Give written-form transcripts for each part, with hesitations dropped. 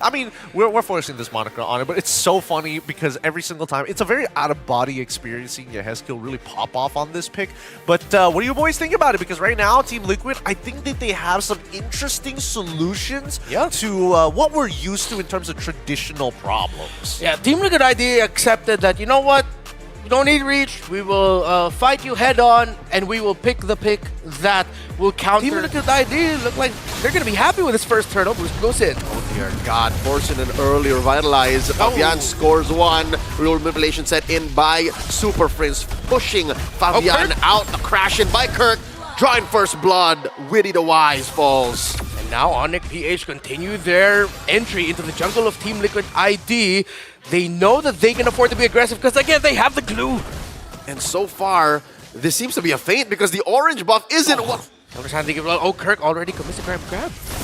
I mean, we're forcing this moniker on it, but it's so funny because every single time, it's a very out-of-body experience seeing Yehezkiel really pop off on this pick. But what do you boys think about it? Because right now, Team Liquid, I think that they have some interesting solutions to what we're used to in terms of traditional problems. Yeah, Team Liquid ID accepted that, you know what? You don't need reach. We will fight you head on, and we will pick the pick that will counter. Team Liquid ID look like they're going to be happy with this first turtle. Bruce goes in. Oh dear God, forcing an early revitalize. Fabian scores one. Real manipulation set in by Super Prince, pushing Fabian out. A crash in by Kirk. Drawing first blood. Witty the Wise falls. And now ONIC PH continue their entry into the jungle of Team Liquid ID. They know that they can afford to be aggressive because, again, they have the glue. And so far, this seems to be a feint because the orange buff isn't what... Oh, Kirk already commits a grab.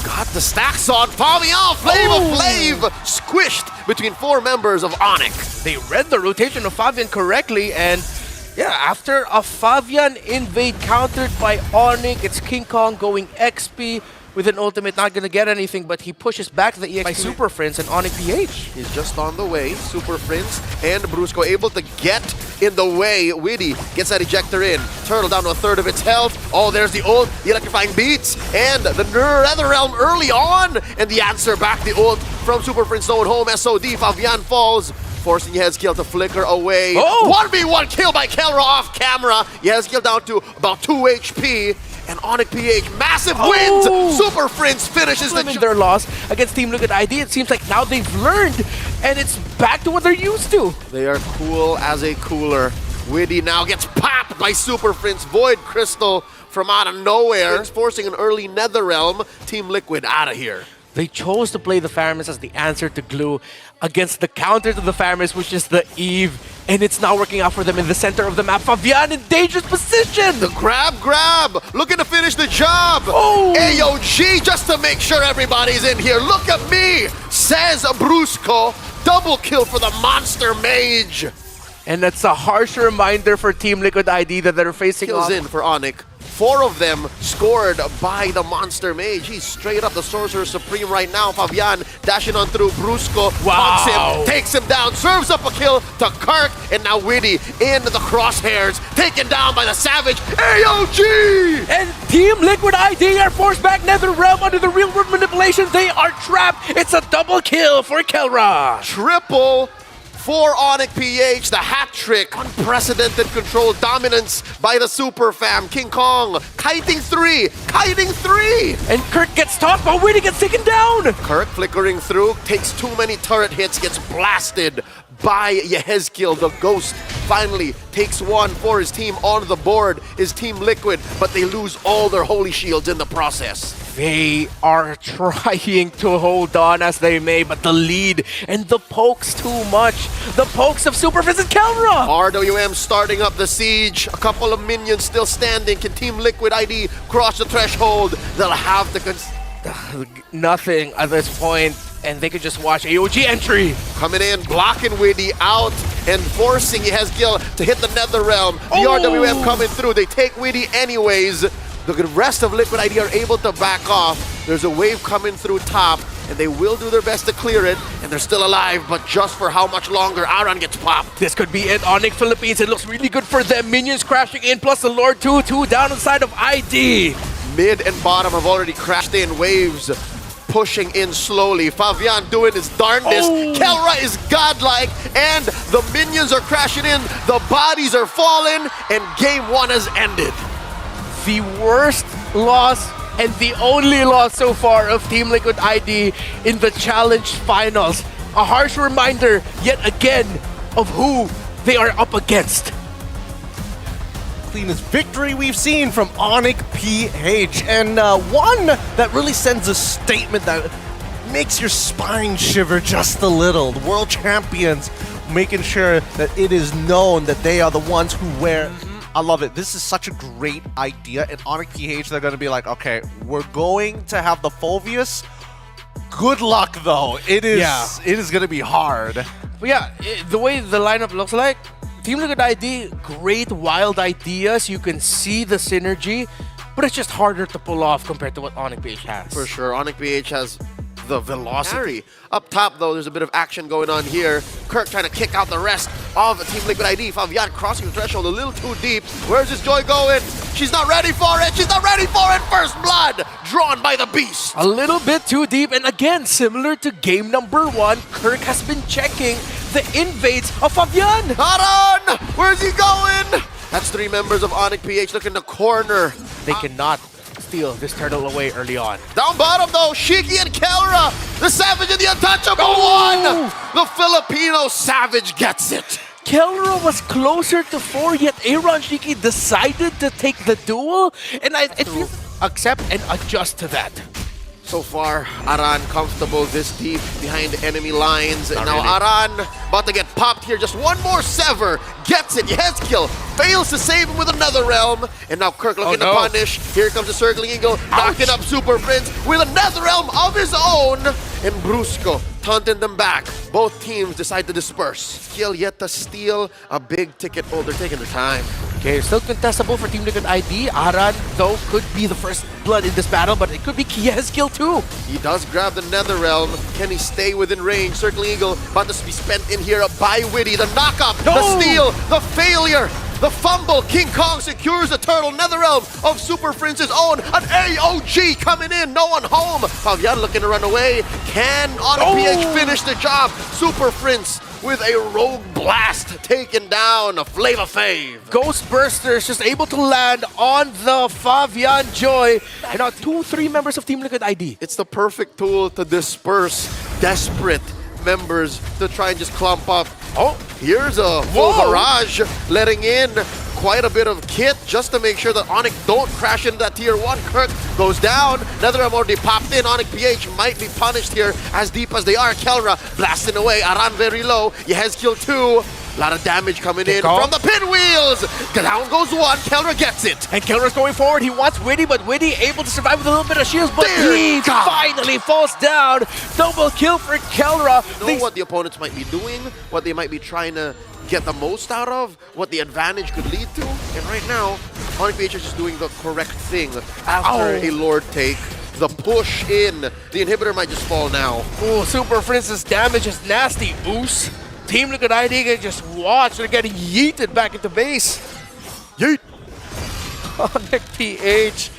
Got the stacks on Fabian. Flav squished between 4 members of ONIC. They read the rotation of Fabian correctly, and yeah, after a Fabian invade countered by ONIC, it's King Kong going XP. With an ultimate, not going to get anything, but he pushes back the EX by Super Prince and ONIC PH. He's just on the way. Super Prince and Brusco able to get in the way. Witty gets that ejector in. Turtle down to a third of its health. Oh, there's the ult, the electrifying beats, and the Nether Realm early on. And the answer back, the ult from Super Prince zone home. SOD, Fabian falls, forcing Yehezkiel to flicker away. 1v1 kill by Kelra off camera. Yehezkiel down to about 2 HP. And ONIC PH, massive wins! Super Prince finishes their loss against Team Liquid ID. It seems like now they've learned, and it's back to what they're used to. They are cool as a cooler. Witty now gets popped by Super Prince. Void Crystal from out of nowhere. It's forcing an early Nether Realm. Team Liquid out of here. They chose to play the Faramis as the answer to glue against the counter to the Faramis, which is the Eve. And it's now working out for them in the center of the map. Fabian in dangerous position! The grab! Looking to finish the job! AOG just to make sure everybody's in here. Look at me! Says Brusco. Double kill for the Monster Mage. And that's a harsh reminder for Team Liquid ID that they're facing kills in for ONIC. 4 of them scored by the Monster Mage. He's straight up the Sorcerer Supreme right now. Fabian dashing on through Brusco. Hugs him, takes him down, serves up a kill to Kirk, and now Witty in the crosshairs, taken down by the Savage AOG! And Team Liquid ID are forced back Nether Realm under the real world manipulation. They are trapped. It's a double kill for Kelra. Triple for ONIC PH, the hat trick, unprecedented control, dominance by the Super Fam. King Kong, kiting three! And Kirk gets tossed, but Witty gets taken down! Kirk flickering through, takes too many turret hits, gets blasted by Yehezkiel. The Ghost finally takes one for his team on the board, his Team Liquid, but they lose all their holy shields in the process. They are trying to hold on as they may, but the lead and the pokes too much. The pokes of Super Prince and Kelra! RWM starting up the siege. A couple of minions still standing. Can Team Liquid ID cross the threshold? They'll have to... Nothing at this point, and they could just watch AOG entry. Coming in, blocking Witty out, and forcing Yehezkiel to hit the Nether Realm. The RWM coming through. They take Witty anyways. The rest of Liquid ID are able to back off. There's a wave coming through top, and they will do their best to clear it, and they're still alive, but just for how much longer? Aran gets popped. This could be it. ONIC Philippines, it looks really good for them. Minions crashing in, plus the Lord 2-2 down inside of ID. Mid and bottom have already crashed in. Waves pushing in slowly. Fabian doing his darndest. Kelra is godlike, and the minions are crashing in. The bodies are falling, and game 1 has ended. The worst loss and the only loss so far of Team Liquid ID in the Challenge Finals. A harsh reminder, yet again, of who they are up against. Cleanest victory we've seen from ONIC PH, and one that really sends a statement that makes your spine shiver just a little. The world champions making sure that it is known that they are the ones who wear... I love it. This is such a great idea. And ONIC PH, they're going to be like, okay, we're going to have the Fulvius. Good luck, though. It is going to be hard. But yeah, the way the lineup looks like, Team Liquid ID, great wild ideas. You can see the synergy, but it's just harder to pull off compared to what ONIC PH has. For sure. ONIC PH has the velocity. Up top, though, there's a bit of action going on here. Kirk trying to kick out the rest of Team Liquid ID. Fabian crossing the threshold a little too deep. Where's this Joy going? She's not ready for it. She's not ready for it. First blood drawn by the beast. A little bit too deep, and again, similar to game number 1, Kirk has been checking the invades of Fabian. Aran! Where's he going? That's 3 members of ONIC PH. Look in the corner. They cannot steal this turtle away early on. Down bottom, though, Shiki and Kelra, the Savage and the Untouchable one! The Filipino Savage gets it. Kelra was closer to 4, yet Aaron Shiki decided to take the duel, and it feels accept and adjust to that. So far, Aran comfortable this deep behind enemy lines. Not now really. Aran about to get popped here. Just one more sever. Gets it. Yezkiel fails to save him with another realm. And now Kirk looking to punish. Here comes the Circling Eagle. Knocking up Super Prince with another realm of his own. And Brusco taunting them back. Both teams decide to disperse. Skill yet to steal a big ticket. Oh, they're taking their time. Okay, still contestable for Team Liquid ID. Aran, though, could be the first blood in this battle, but it could be Yezkiel too. He does grab the Nether Realm. Can he stay within range? Circling Eagle about to be spent in here by Witty. The knock-up, the steal, the failure, the fumble. King Kong secures the turtle. Nether Realm of Super Prince's own. An AOG coming in. No one home. Fabian looking to run away. Can ONIC PH finish the job? Super Prince with a rogue blast taken down. A Flava Fave. Ghost Bursters just able to land on the Fabian Joy. And now 2-3 members of Team Liquid ID. It's the perfect tool to disperse desperate members to try and just clump up. Oh, here's a full barrage letting in quite a bit of kit just to make sure that ONIC don't crash into that tier 1. Kirk goes down. Netherrealm already popped in. ONIC PH might be punished here as deep as they are. Kelra blasting away. Aran very low. Yezkiel 2. A lot of damage coming in from the pinwheels. Down goes 1. Kelra gets it. And Kelra's going forward. He wants Witty, but Witty able to survive with a little bit of shields, but he finally falls down. Double kill for Kelra. Know what the opponents might be doing, what they might be trying to get the most out of, what the advantage could lead to. And right now, ONIC PH is just doing the correct thing after a Lord take. The push in. The inhibitor might just fall now. Oh, Super Prince's damage is nasty. Oos. Team Liquid ID can just watch. They're getting yeeted back into base. Yeet! ONIC PH.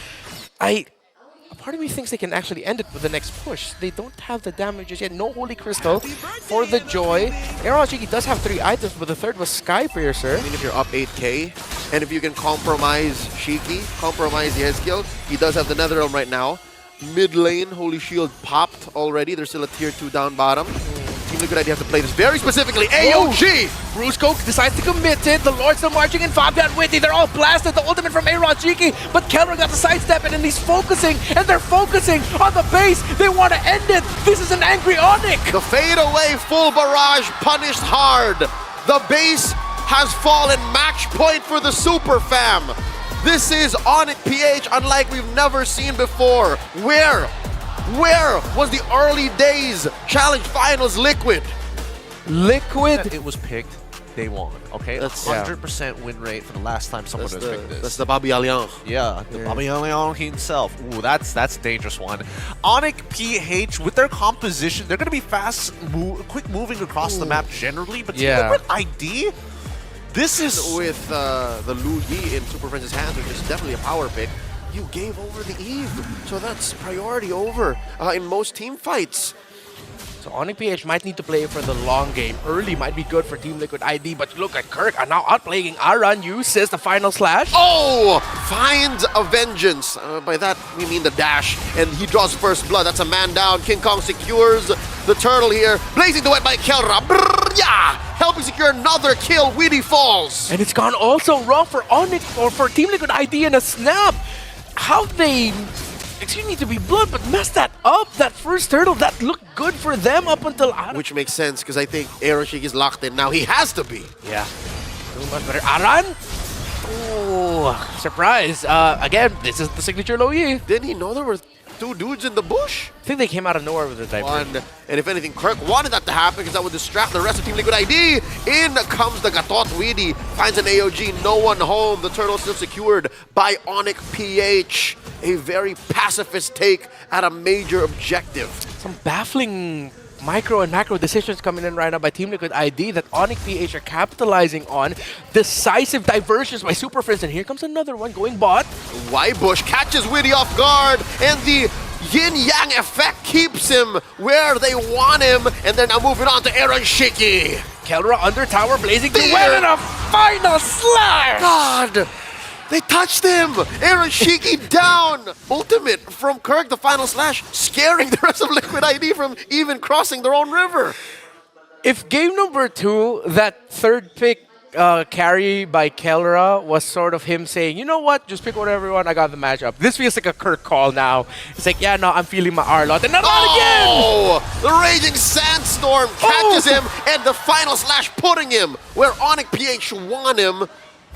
Part of me thinks they can actually end it with the next push. They don't have the damages yet. No Holy Crystal for the Joy. Aaron Shiki does have 3 items, but the third was Sky Piercer. I mean, if you're up 8k, and if you can compromise Shiki, compromise Yezkiel, he does have the Netherrealm right now. Mid lane, Holy Shield popped already. There's still a tier 2 down bottom. Team Liquid ID have to play this very specifically. AOG! Brusco decides to commit it. The Lord's still marching in. Fabian Witty. They're all blasted. The ultimate from Aaron Shiki. But Kelra got the sidestep and he's focusing. And they're focusing on the base. They want to end it. This is an angry ONIC. The fade away full barrage punished hard. The base has fallen. Match point for the Super Fam. This is ONIC PH unlike we've never seen before. Where was the early days Challenge Finals Liquid? It was picked. They won. Okay, That's 100% win rate for the last time someone has picked this. That's the Bobby Alliance. Yeah, the Bobby Leon himself. Ooh, that's a dangerous one. ONIC PH, with their composition, they're going to be quick moving across the map generally, but Team Liquid ID, this is... With the Lu Yi in Super Prince's hands, which is definitely a power pick, you gave over the Eve. So that's priority over in most team fights. So ONIC PH might need to play for the long game. Early might be good for Team Liquid ID, but look at Kirk are now outplaying Aran. Uses the final slash. Oh! Finds a vengeance. By that, we mean the dash. And he draws first blood. That's a man down. King Kong secures the turtle here. Blazing duet by Kelra. Brrr, yeah! Helping secure another kill. Witty falls. And it's gone also wrong for ONIC or for Team Liquid ID in a snap. How they... Excuse me to be blunt, but messed that up. That first turtle, that looked good for them up until... Which makes sense, because I think Aaron Shiki is locked in now. He has to be. Yeah. Too much better. Aran? Oh, surprise. Again, this is the signature low Yi. Didn't he know there were two dudes in the bush. I think they came out of nowhere with the diver. And if anything, Kirk wanted that to happen because that would distract the rest of Team Liquid ID. In comes the Gatot Weedy, finds an AOG, no one home. The turtle still secured by ONIC PH. A very pacifist take at a major objective. Some baffling micro and macro decisions coming in right now by Team Liquid ID that ONIC PH are capitalizing on. Decisive diversions by Super Friends, and here comes another one going bot. Bush catches Weedy off guard, and the yin-yang effect keeps him where they want him, and they're now moving on to Aaron Shiki. Kelra under tower, blazing the win and a final slash! God! They touched him! Aaron Shiki down! Ultimate from Kirk, the final slash, scaring the rest of Liquid ID from even crossing their own river. If game number 2, that third pick carry by Kelra was sort of him saying, you know what, just pick whatever you want, I got the matchup. This feels like a Kirk call now. It's like, yeah, no, I'm feeling my R-lot. And not again! Oh! The Raging Sandstorm catches him, and the final slash putting him where ONIC PH want him.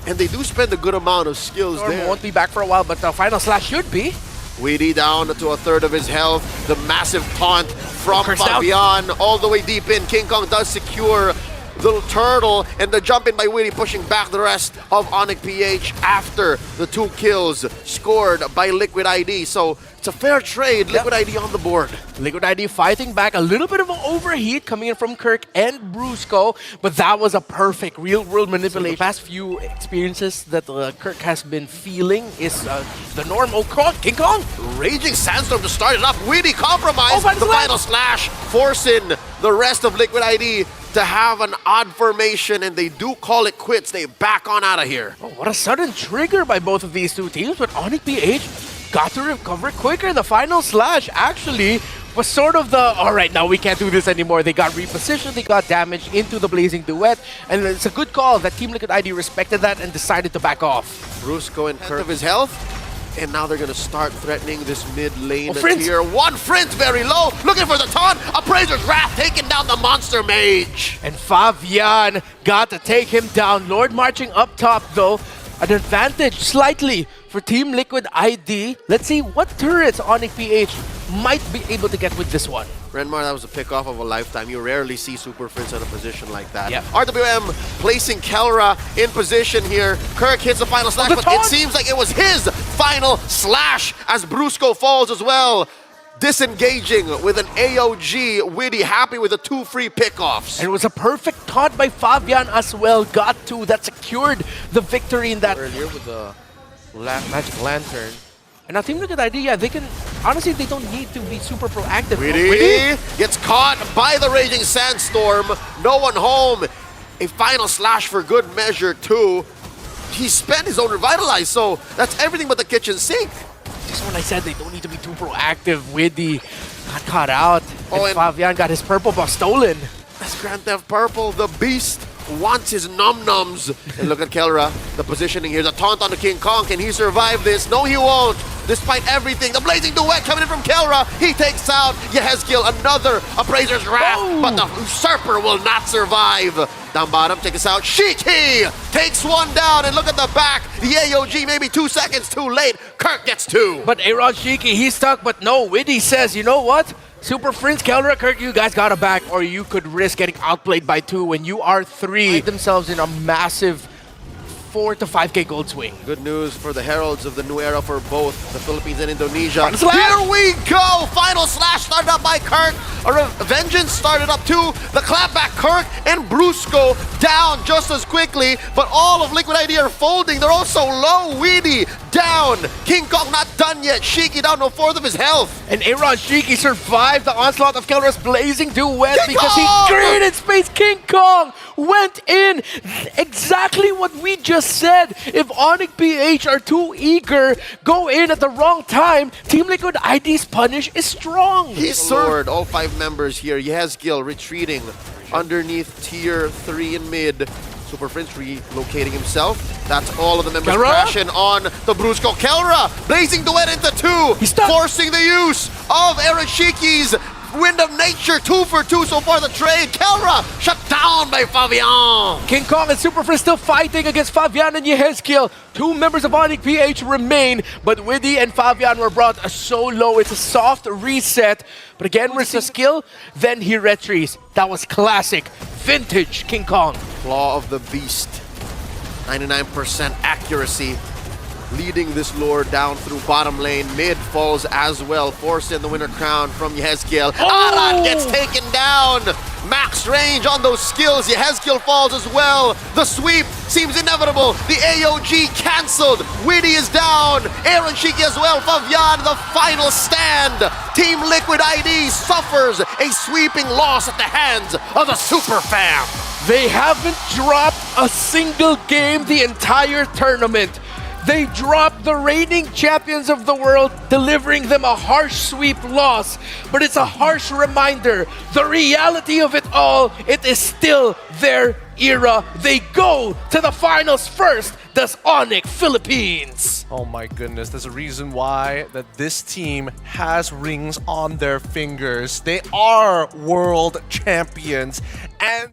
And they do spend a good amount of skills there. Won't be back for a while, but the final slash should be. Weedy down to a third of his health. The massive taunt from Fabian all the way deep in. King Kong does secure the turtle, and the jump in by Weedy pushing back the rest of ONIC PH after the 2 kills scored by Liquid ID. So it's a fair trade. Liquid ID on the board. Liquid ID fighting back. A little bit of an overheat coming in from Kirk and Brusco, but that was a perfect real-world manipulation. The past few experiences that Kirk has been feeling is the norm. Oh, King Kong! Raging Sandstorm to start it up. Weedy compromised. Oh, the final slash forcing the rest of Liquid ID to have an odd formation, and they do call it quits. They back on out of here. Oh, what a sudden trigger by both of these two teams, but ONIC PH got to recover quicker. The final slash actually was sort of the, all right, now we can't do this anymore. They got repositioned, they got damaged into the Blazing Duet, and it's a good call that Team Liquid ID respected that and decided to back off. Brusco and Kirk of his health. And now they're going to start threatening this mid lane Friends. tier 1. Friends very low, looking for the taunt. Appraiser's Wrath taking down the Monster Mage. And Fabian got to take him down. Lord marching up top though. An advantage slightly for Team Liquid ID. Let's see what turrets ONIC PH might be able to get with this one. Renmar, that was a pick off of a lifetime. You rarely see Super Friends in a position like that. Yep. RWM placing Kelra in position here. Kirk hits the final slash, but it seems like it was his final slash as Brusco falls as well. Disengaging with an AOG. Weedy happy with the 2 free pickoffs. And it was a perfect taunt by Fabian as well. Got 2 that secured the victory in that. Earlier with the Magic Lantern. And now Team Liquid ID, yeah, they can, honestly, they don't need to be super proactive. Weedy gets caught by the Raging Sandstorm. No one home. A final slash for good measure too. He spent his own Revitalize, so that's everything but the kitchen sink. Just when I said they don't need to be too proactive, Weedy got caught out. Oh, and Fabian got his purple buff stolen. That's Grand Theft Purple. The beast wants his num-nums. And look at Kelra, the positioning here. The taunt on the King Kong. Can he survive this? No, he won't. Despite everything, the Blazing Duet coming in from Kelra. He takes out Yehezkiel, another Appraiser's Wrath. Oh. But the Usurper will not survive. Down bottom, take us out. Shiki takes one down. And look at the back. The AOG maybe 2 seconds too late. Kirk gets 2. But Aaron Shiki, he's stuck. But no, Weedy says, you know what? Super Friends, Kelra, Kirk, you guys got to back, or you could risk getting outplayed by 2 when you are 3. Find themselves in a massive 4 to 5K gold swing. Good news for the heralds of the new era for both the Philippines and Indonesia. Here we go! Final slash started up by Kirk. A Vengeance started up too. The clapback, Kirk and Brusco down just as quickly, but all of Liquid ID are folding. They're also low. Weedy down. King Kong not done yet. Shiki down to a 4th of his health. And Aaron Shiki survived the onslaught of Kelra's Blazing Duet King because Kong! he created space. King Kong went in. Exactly what we just said. If ONIC PH are too eager, go in at the wrong time, Team Liquid ID's punish is strong. He's lured all 5 members here. Yehezkiel retreating underneath tier 3 in mid. Super Friends relocating himself. That's all of the members crashing on the Brusco. Kelra blazing duet into 2. He's stuck. Forcing the use of Aaron Shiki's Wind of Nature, 2 for 2 so far the trade. Kelra shut down by Fabian. King Kong and Super Friends still fighting against Fabian and Yehezkiel. 2 members of ONIC PH remain, but Widdy and Fabian were brought so low. It's a soft reset. But again, with the skill, then he retreats. That was classic, vintage King Kong. Claw of the Beast. 99% accuracy. Leading this lord down through bottom lane. Mid falls as well. Forced in the winner crown from Yehezkiel. Aran gets taken down. Max range on those skills. Yehezkiel falls as well. The sweep seems inevitable. The AOG cancelled. Widdy is down. Aaron Shiki as well. Fabian, the final stand. Team Liquid ID suffers a sweeping loss at the hands of the Super Fam. They haven't dropped a single game the entire tournament. They dropped the reigning champions of the world, delivering them a harsh sweep loss. But it's a harsh reminder, the reality of it all, it is still their era. They go to the finals first, does ONIC Philippines. Oh my goodness, there's a reason why that this team has rings on their fingers. They are world champions. And